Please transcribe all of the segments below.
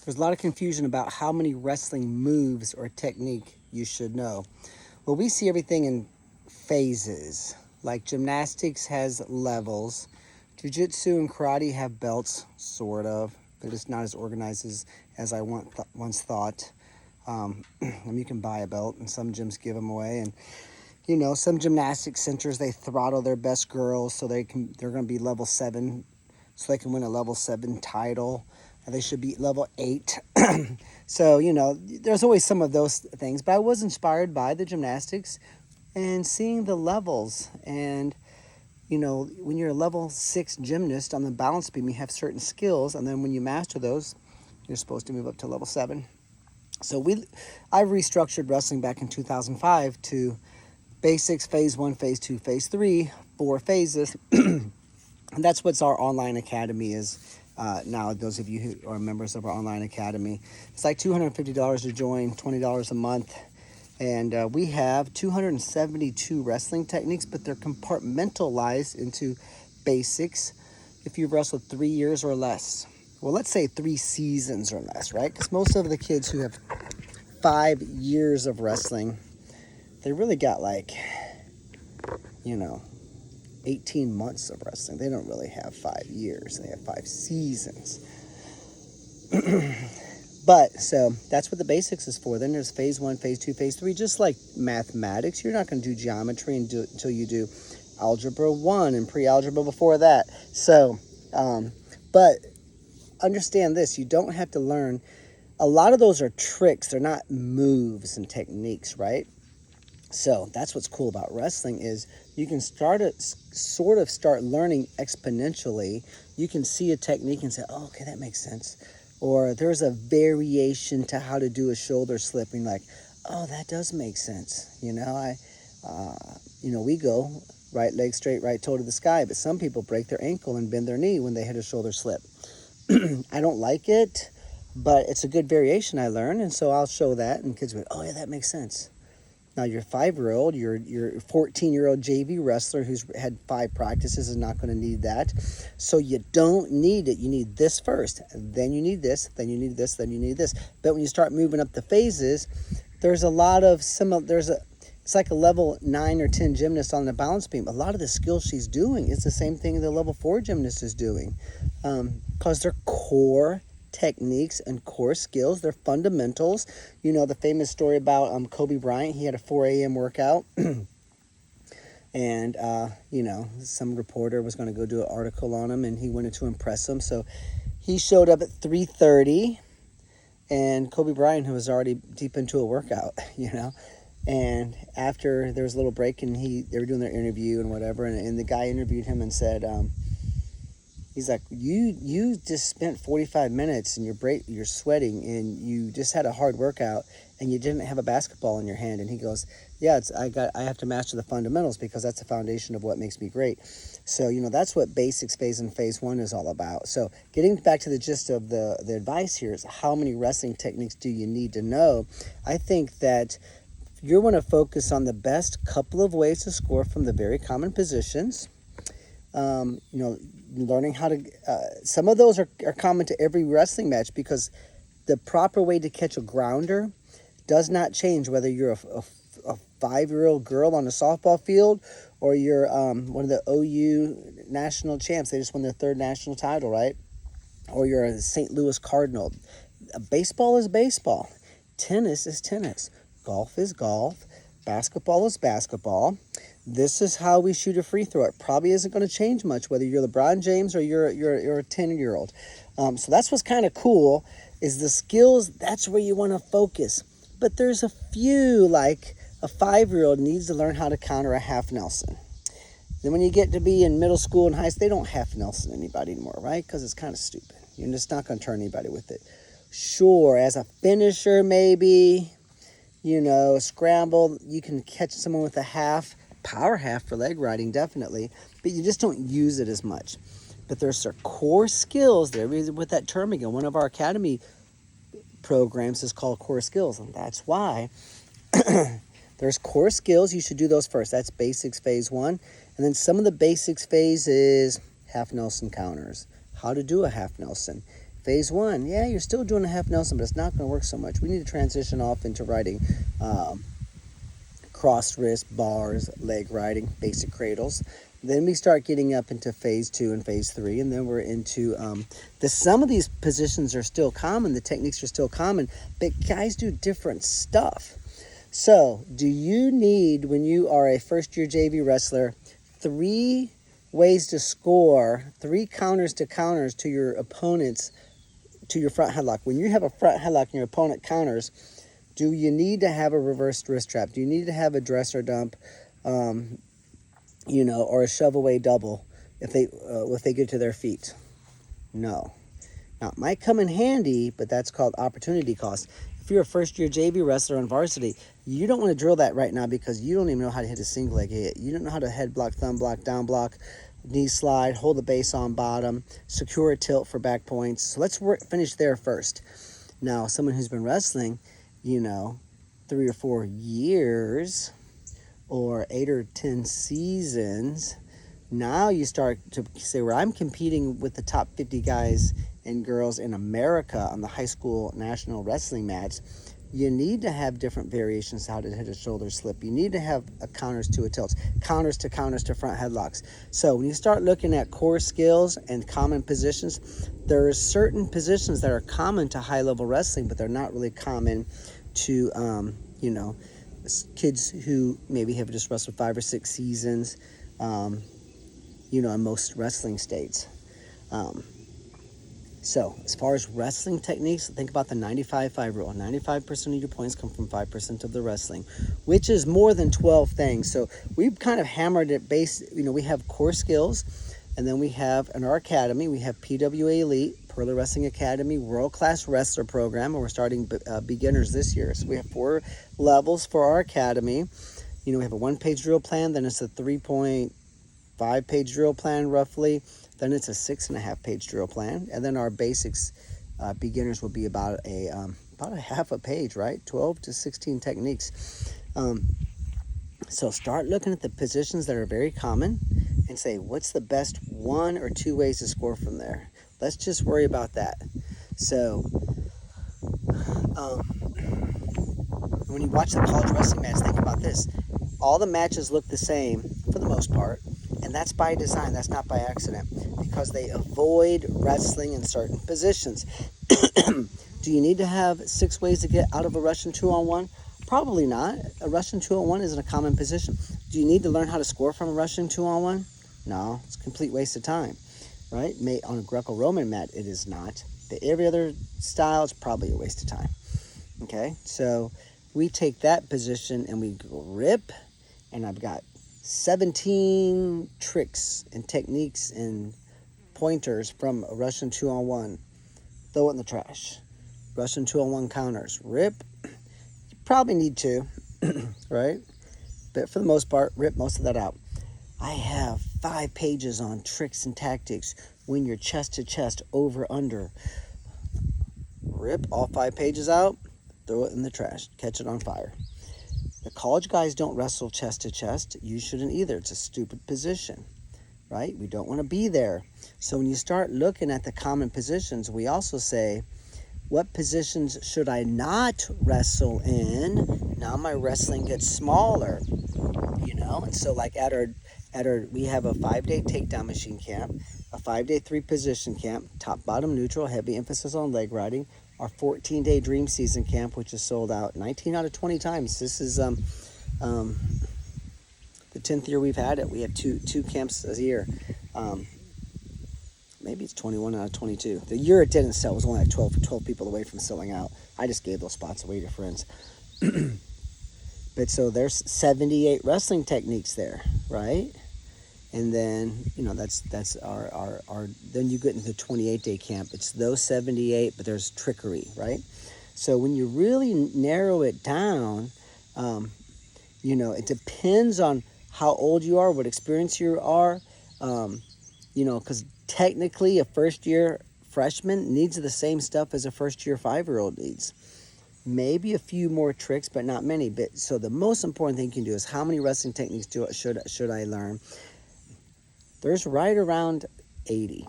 There's a lot of confusion about how many wrestling moves or technique you should know. Well, we see everything in phases. Like gymnastics has levels. Jiu-jitsu and karate have belts, sort of. They're just not as organized as I once thought. And you can buy a belt, and some gyms give them away. And you know, some gymnastic centers, they throttle their best girls so they're going to be level 7, so they can win a level 7 title. And they should be level 8. So, you know, there's always some of those things. But I was inspired by the gymnastics and seeing the levels. And, you know, when you're a level 6 gymnast on the balance beam, you have certain skills. And then when you master those, you're supposed to move up to level 7. So I restructured wrestling back in 2005 to basics, phase 1, phase 2, phase 3, 4 phases. And that's what our online academy is now. Those of you who are members of our online academy, it's like $250 to join, $20 a month. And we have 272 wrestling techniques, but they're compartmentalized into basics if you've wrestled 3 years or less. Well, let's say 3 seasons or less, right? Because most of the kids who have 5 years of wrestling, they really got like, you know, 18 months of wrestling. They don't really have 5 years. They have 5 seasons. But, so, that's what the basics is for. Then there's phase 1, phase 2, phase 3. Just like mathematics, you're not going to do geometry until you do algebra 1 and pre-algebra before that. So, but understand this. You don't have to learn. A lot of those are tricks. They're not moves and techniques, right? So that's what's cool about wrestling is you can start learning exponentially. You can see a technique and say, oh, okay, that makes sense. Or there's a variation to how to do a shoulder slip, and like, oh, that does make sense. You know, we go right leg straight, right toe to the sky, but some people break their ankle and bend their knee when they hit a shoulder slip. I don't like it, but it's a good variation I learned, and so I'll show that, and kids will, oh yeah, that makes sense. Now, your 5-year-old, your 14-year-old JV wrestler who's had 5 practices is not going to need that. So you don't need it. You need this first, then you need this, then you need this, then you need this. But when you start moving up the phases, there's a lot of it's like a level 9 or 10 gymnast on the balance beam. A lot of the skills she's doing is the same thing the level 4 gymnast is doing, because they're core techniques and core skills. They're fundamentals. You know the famous story about Kobe Bryant. He had a 4 a.m. workout and you know, some reporter was going to go do an article on him, and he wanted to impress him, so he showed up at 3:30, and Kobe Bryant, who was already deep into a workout, you know, and after there was a little break and they were doing their interview and whatever, and the guy interviewed him and said, he's like, you just spent 45 minutes and you're sweating and you just had a hard workout and you didn't have a basketball in your hand. And he goes, yeah, I have to master the fundamentals because that's the foundation of what makes me great. So, you know, that's what basics phase and phase 1 is all about. So getting back to the gist of the advice here is, how many wrestling techniques do you need to know? I think that you're going to focus on the best couple of ways to score from the very common positions. You know, learning how to, some of those are common to every wrestling match, because the proper way to catch a grounder does not change whether you're a 5-year-old girl on a softball field or you're one of the OU national champs. They just won their 3rd national title, right? Or you're a St. Louis Cardinal. Baseball is baseball. Tennis is tennis. Golf is golf. Basketball is basketball. This is how we shoot a free throw. It probably isn't going to change much whether you're LeBron James or you're a 10-year-old. So that's what's kind of cool, is the skills. That's where you want to focus. But there's a few, like a 5-year-old needs to learn how to counter a half Nelson. Then when you get to be in middle school and high school, they don't half Nelson anybody anymore, right? Because it's kind of stupid. You're just not going to turn anybody with it. Sure, as a finisher maybe, you know, a scramble, you can catch someone with a half, power half for leg riding, definitely, but you just don't use it as much. But there's their core skills there. With that term again, one of our academy programs is called core skills, and that's why there's core skills. You should do those first. That's basics phase 1. And then some of the basics phase is half Nelson counters, how to do a half Nelson, Phase 1, yeah, you're still doing a half Nelson, but it's not going to work so much. We need to transition off into riding crossed wrist, bars, leg riding, basic cradles. Then we start getting up into phase 2 and phase 3, and then we're into some of these positions are still common, the techniques are still common, but guys do different stuff. So, do you need, when you are a first-year JV wrestler, 3 ways to score, 3 counters to your opponents, to your front headlock? When you have a front headlock and your opponent counters, do you need to have a reversed wrist trap? Do you need to have a dresser dump, or a shove away double if they get to their feet? No. Now, it might come in handy, but that's called opportunity cost. If you're a first-year JV wrestler on varsity, you don't want to drill that right now because you don't even know how to hit a single leg hit. You don't know how to head block, thumb block, down block, knee slide, hold the base on bottom, secure a tilt for back points. So let's finish there first. Now, someone who's been wrestling, 3 or 4 years or 8 or 10 seasons, now you start to say, where I'm competing with the top 50 guys and girls in America on the high school national wrestling mats, you need to have different variations how to hit a shoulder slip. You need to have counters to a tilt, counters to front headlocks. So when you start looking at core skills and common positions, there are certain positions that are common to high-level wrestling, but they're not really common to, kids who maybe have just wrestled 5 or 6 seasons, in most wrestling states. So as far as wrestling techniques, think about the 95-5 rule. 95% of your points come from 5% of the wrestling, which is more than 12 things. So we've kind of hammered it we have core skills, and then we have, in our academy, we have PWA Elite, Purler Wrestling Academy, world-class wrestler program, and we're starting beginners this year. So we have 4 levels for our academy. We have a 1-page drill plan, then it's a 3.5-page drill plan roughly, then it's a 6.5-page drill plan, and then our basics beginners will be about a half a page, right? 12 to 16 techniques. So start looking at the positions that are very common and say, what's the best 1 or 2 ways to score from there? Let's just worry about that. So when you watch the college wrestling match, think about this. All the matches look the same for the most part, and that's by design. That's not by accident, because they avoid wrestling in certain positions. Do you need to have 6 ways to get out of a Russian 2-on-1? Probably not. A Russian 2-on-1 isn't a common position. Do you need to learn how to score from a Russian 2-on-1? No, it's a complete waste of time, right? On a Greco-Roman mat, it is not. But every other style is probably a waste of time. Okay, so we take that position and we grip, and I've got 17 tricks and techniques and pointers from a Russian 2-on-1. Throw it in the trash. Russian 2-on-1 counters. Rip. You probably need 2, right? But for the most part, rip most of that out. I have 5 pages on tricks and tactics when you're chest to chest, over, under. Rip all 5 pages out. Throw it in the trash. Catch it on fire. The college guys don't wrestle chest to chest. You shouldn't either. It's a stupid position, right? We don't want to be there. So when you start looking at the common positions, we also say, what positions should I not wrestle in? Now my wrestling gets smaller, And so like at our we have a 5-day takedown machine camp, a 5-day 3-position camp, top, bottom, neutral, heavy emphasis on leg riding. Our 14-day dream season camp, which is sold out 19 out of 20 times. This is the 10th year we've had it. We have two camps a year. Maybe it's 21 out of 22. The year it didn't sell was only like 12 people away from selling out. I just gave those spots away to friends. But so there's 78 wrestling techniques there, right? And then, that's our then you get into the 28-day camp. It's those 78, but there's trickery, right? So when you really narrow it down, it depends on how old you are, what experience you are, because technically a first-year freshman needs the same stuff as a first-year 5-year-old needs. Maybe a few more tricks, but not many. But so the most important thing you can do is, how many wrestling techniques should I learn? There's right around 80.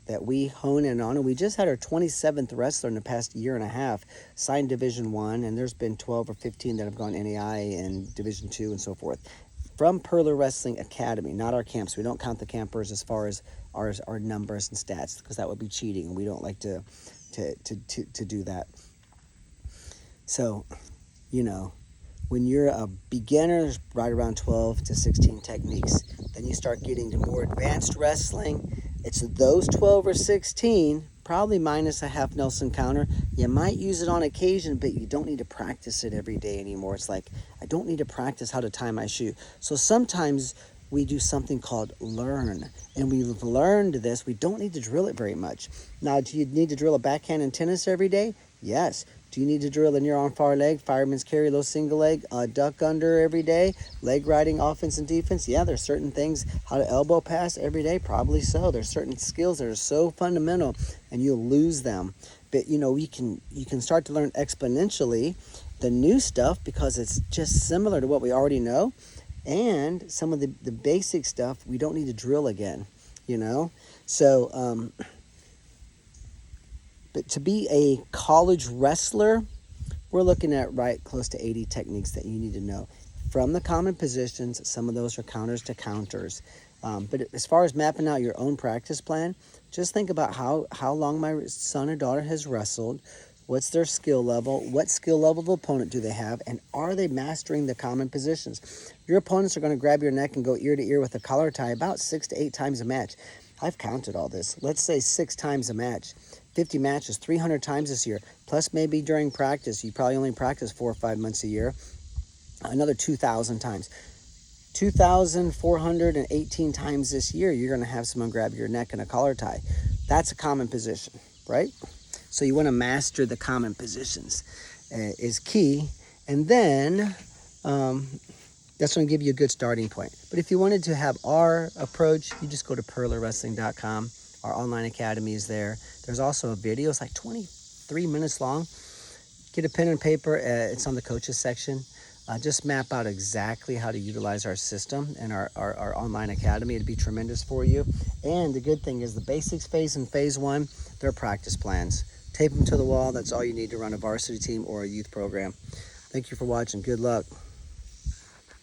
that we hone in on. And we just had our 27th wrestler in the past year and a half signed Division I, and there's been 12 or 15 that have gone NAI and Division II and so forth. From Purler Wrestling Academy, not our camps. We don't count the campers as far as our numbers and stats, because that would be cheating, and we don't like to do that. So, you know, when you're a beginner, right around 12 to 16 techniques. Then you start getting to more advanced wrestling. It's those 12 or 16, probably minus a half Nelson counter. You might use it on occasion, but you don't need to practice it every day anymore. It's like, I don't need to practice how to tie my shoe. So sometimes we do something called learn. And we've learned this. We don't need to drill it very much. Now, do you need to drill a backhand in tennis every day? Yes. Do you need to drill a near on far leg, fireman's carry, low single leg, duck under every day, leg riding, offense and defense? Yeah, there's certain things. How to elbow pass every day? Probably so. There's certain skills that are so fundamental, and you'll lose them. But, you know, you can start to learn exponentially the new stuff, because it's just similar to what we already know. And some of the basic stuff we don't need to drill again, you know? So, but to be a college wrestler, we're looking at right close to 80 techniques that you need to know. From the common positions, some of those are counters to counters. But as far as mapping out your own practice plan, just think about how long my son or daughter has wrestled, what's their skill level, what skill level of opponent do they have, and are they mastering the common positions? Your opponents are going to grab your neck and go ear to ear with a collar tie about 6 to 8 times a match. I've counted all this. Let's say 6 times a match. 50 matches, 300 times this year, plus maybe during practice. You probably only practice 4 or 5 months a year. Another 2,000 times. 2,418 times this year, you're going to have someone grab your neck in a collar tie. That's a common position, right? So you want to master the common positions is key. And then that's going to give you a good starting point. But if you wanted to have our approach, you just go to PurlerWrestling.com. Our online academy is there. There's also a video. It's like 23 minutes long. Get a pen and paper. It's on the coaches section. Just map out exactly how to utilize our system and our online academy. It'd be tremendous for you. And the good thing is the basics phase and phase 1, they're practice plans. Tape them to the wall. That's all you need to run a varsity team or a youth program. Thank you for watching. Good luck.